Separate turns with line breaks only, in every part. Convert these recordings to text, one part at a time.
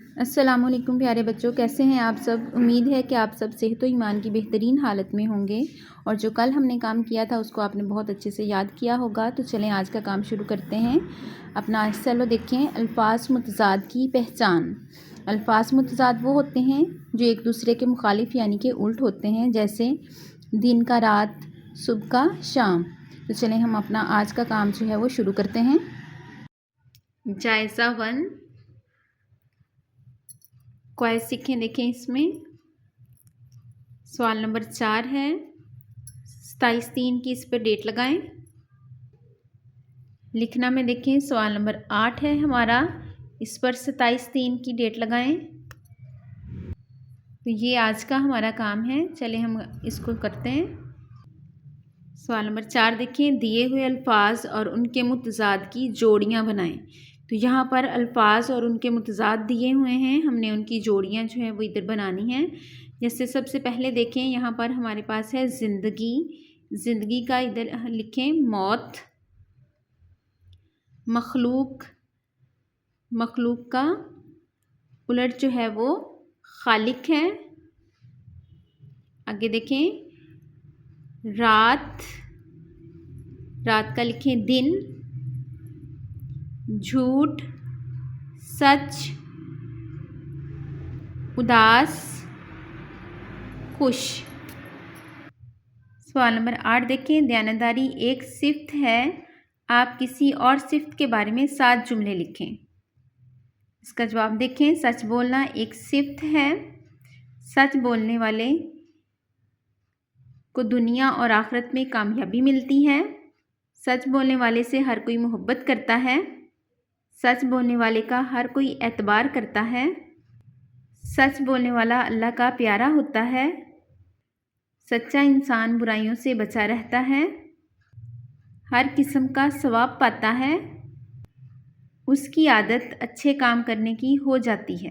अस्सलामुअलैकुम प्यारे बच्चों, कैसे हैं आप सब। उम्मीद है कि आप सब सेहत व ईमान की बेहतरीन हालत में होंगे और जो कल हमने काम किया था उसको आपने बहुत अच्छे से याद किया होगा। तो चलें आज का काम शुरू करते हैं अपना। चलो देखें, अल्फाज मुतज़ाद की पहचान। अल्फाज मुतज़ाद वो होते हैं जो एक दूसरे के मुखालिफ यानी कि उल्ट होते हैं, जैसे दिन का रात, सुबह का शाम। तो चलें हम अपना आज का काम जो है वो शुरू करते हैं। जायज़ा 1 क्वेश्चन सीखें। देखें, इसमें सवाल नंबर 4 है, 27/3 की इस पर डेट लगाएं। लिखना में देखें, सवाल नंबर 8 है हमारा, इस पर 27/3 की डेट लगाएं। तो ये आज का हमारा काम है। चले हम इसको करते हैं। सवाल नंबर 4 देखें, दिए हुए अल्फाज और उनके मुतज़ाद की जोड़ियां बनाएं। तो यहाँ पर अल्फाज और उनके मुतज़ाद दिए हुए हैं, हमने उनकी जोड़ियां जो है वो इधर बनानी है। जैसे सबसे पहले देखें, यहाँ पर हमारे पास है ज़िंदगी। ज़िंदगी का इधर लिखें मौत। मखलूक, मखलूक का उलट जो है वो खालिक है। आगे देखें, रात, रात का लिखें दिन। झूठ, सच, उदास, खुश। सवाल नंबर 8 देखें, दयानतदारी एक सिफ्त है, आप किसी और सिफ्त के बारे में 7 जुमले लिखें। इसका जवाब देखें, सच बोलना एक सिफ्त है, सच बोलने वाले को दुनिया और आखिरत में कामयाबी मिलती है। सच बोलने वाले से हर कोई मोहब्बत करता है। सच बोलने वाले का हर कोई एतबार करता है। सच बोलने वाला अल्लाह का प्यारा होता है। सच्चा इंसान बुराइयों से बचा रहता है। हर किस्म का सवाब पाता है। उसकी आदत अच्छे काम करने की हो जाती है।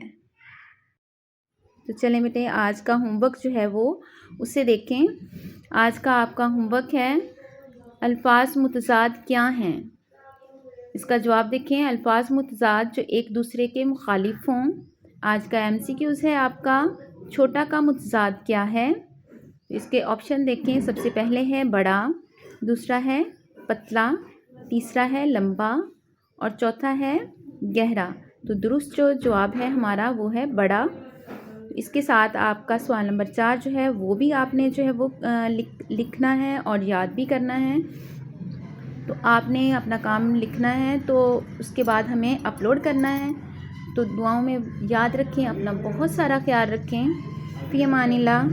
तो चलें बेटे, आज का होमवर्क जो है वो उसे देखें। आज का आपका होमवर्क है, अल्फाज मुतज़ाद क्या हैं। इसका जवाब देखें, अल्फाज मुतज़ाद जो एक दूसरे के मुखालिफ हों। आज का MCQs है आपका, छोटा का मुतज़ाद क्या है। इसके ऑप्शन देखें, सबसे पहले है बड़ा, दूसरा है पतला, तीसरा है लंबा और चौथा है गहरा। तो दुरुस्त जो जवाब है हमारा वो है बड़ा। इसके साथ आपका सवाल नंबर 4 जो है वो भी आपने जो है वो लिखना है और याद भी करना है। तो आपने अपना काम लिखना है, तो उसके बाद हमें अपलोड करना है। तो दुआओं में याद रखें, अपना बहुत सारा ख्याल रखें। फ़ी अमानिल्लाह।